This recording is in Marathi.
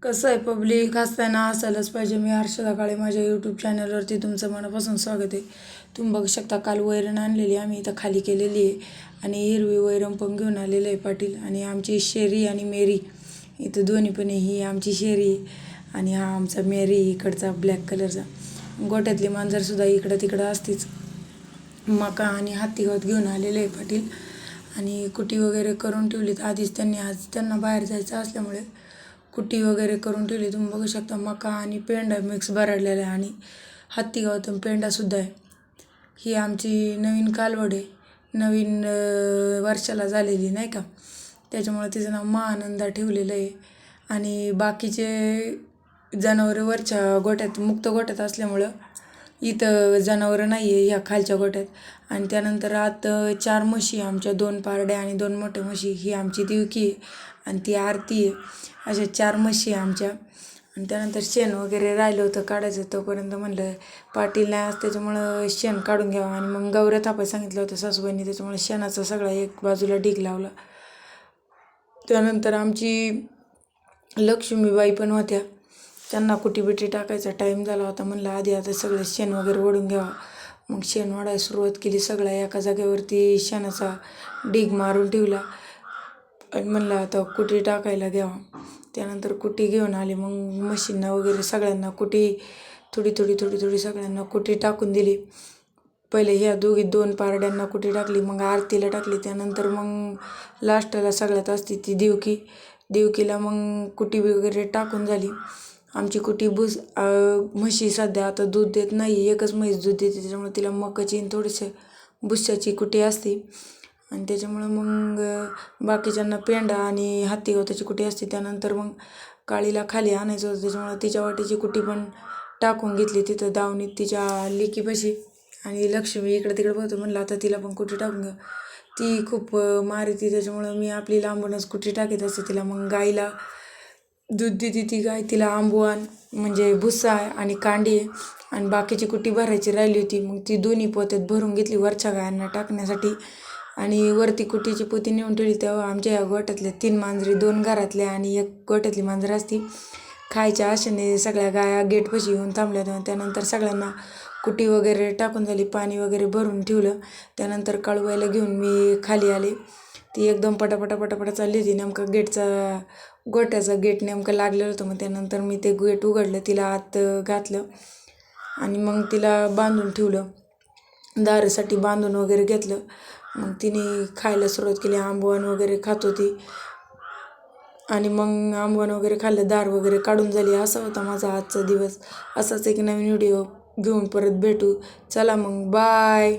कसं आहे पब्लिक हसताना असायलाच पाहिजे. मी हर्षदा काळे, माझ्या यूट्यूब चॅनलवरती तुमचं मनापासून स्वागत आहे. तुम्ही बघू शकता काल वैरण आणलेली आम्ही इथं खाली केलेली आहे आणि हिरवी वैरण पण घेऊन आलेलं आहे पाटील. आणि आमची शेरी आणि मेरी इथं दोन्ही पण आहे. ही आमची शेरी आणि हा आमचा मेरी इकडचा ब्लॅक कलरचा. गोट्यातली मांजरसुद्धा इकडं तिकडं असतीच. मका आणि हत्ती गवत घेऊन आलेले आहे पाटील आणि कुटी वगैरे करून ठेवलीत आधीच त्यांनी. आज त्यांना बाहेर जायचं असल्यामुळे कुटी वगैरे करून ठेवली. तुम्ही बघू शकता मका आणि पेंडा मिक्स भरडलेला आहे आणि हत्ती गवत पेंडासुद्धा आहे. ही आमची नवीन कालवड आहे, नवीन वर्षाला झालेली नाही का, त्याच्यामुळे तिचं नाव महानंदा ठेवलेलं आहे. आणि बाकीचे जनावरं वरच्या गोट्यात मुक्त गोट्यात असल्यामुळं इथं जनावरं नाही आहे ह्या खालच्या गोट्यात. आणि त्यानंतर आत 4 म्हशी आमच्या, 2 पारड्या आणि 2 मोठ्या म्हशी. ही आमची दिवकी आहे आणि ती आरती आहे. अशा 4 म्हशी आहे आमच्या. आणि त्यानंतर शेण वगैरे राहिलं होतं काढायचं, तोपर्यंत म्हणलं पाटील नाही आज त्याच्यामुळं शेण काढून घ्यावं. आणि मग गवऱ्या थापायला सांगितलं होतं सासूबाईंनी, त्याच्यामुळे शेणाचा सगळा एक बाजूला ढीग लावला. त्यानंतर आमची लक्ष्मीबाई पण होत्या, त्यांना कुटी बिटी टाकायचा टाईम झाला होता. म्हणलं आधी आता सगळं शेण वगैरे ओढून घ्यावा. मग शेण ओढायला सुरुवात केली. सगळ्या एका जागेवरती शेणाचा ढीग मारून ठेवला आणि म्हणलं आता कुटी टाकायला घ्यावा. त्यानंतर कुटी घेऊन आली. मग म्हशींना वगैरे सगळ्यांना कुटी थोडी थोडी थोडी थोडी सगळ्यांना कुटी टाकून दिली. पहिले ह्या 2 पारड्यांना कुटी टाकली, मग आरतीला टाकली. त्यानंतर मग लास्टला सगळ्यात असते ती देवकीला मग कुटी वगैरे टाकून झाली. आमची कुटी म्हशी सध्या आता दूध देत नाही, एकच म्हैस दूध देते, त्याच्यामुळे तिला मकाची थोडीशी भुस्साची कुटी असते. आणि त्याच्यामुळं मग बाकीच्यांना पेंडा आणि हत्ती गवताची कुटी असते. त्यानंतर मग काळीला खाली आणायचं होतं, त्याच्यामुळं तिच्या वाटीची कुटी पण टाकून घेतली तिथं दावणीत तिच्या लेकीपाशी. आणि लक्ष्मी इकडं तिकडं बघतो, म्हणलं आता तिला पण कुटी टाकून घ्या. ती खूप मारती, त्याच्यामुळं मी आपली लांबूनच कुटी टाकीत असते तिला. मग गाईला दूध देते ती गाय, तिला आंबवान म्हणजे भुस्सा आणि कांडी आहे. आणि बाकीची कुटी भरायची राहिली होती, मग ती दोन्ही पोत्यात भरून घेतली वरच्या गायांना टाकण्यासाठी. आणि वरती कुटीची पोती नेऊन ठेवली. तेव्हा आमच्या या गोट्यातल्या 3 मांजरी, 2 घरातल्या आणि 1 गोट्यातली मांजर असती, खायच्या आशेने सगळ्या गाया गेटपाशी येऊन थांबल्या होत्या. त्यानंतर सगळ्यांना कुटी वगैरे टाकून झाली, पाणी वगैरे भरून ठेवलं. त्यानंतर काळूबाईला घेऊन मी खाली आले. ती एकदम पटापटा पटापटा चालली होती. नेमकं गोट्याचा गेट नेमकं लागलेलं होतं. मग त्यानंतर मी ते गेट उघडलं, तिला आत घातलं आणि मग तिला बांधून ठेवलं, दारूसाठी बांधून वगैरे घेतलं. मग तिने खायला सुरुवात केली. आंबवण वगैरे खात होती आणि मग आंबवण वगैरे खाल्लं, दार वगैरे काढून झाली. असा होता माझा आजचा दिवस. असाच एक नवीन व्हिडिओ घेऊन परत भेटू. चला मग बाय.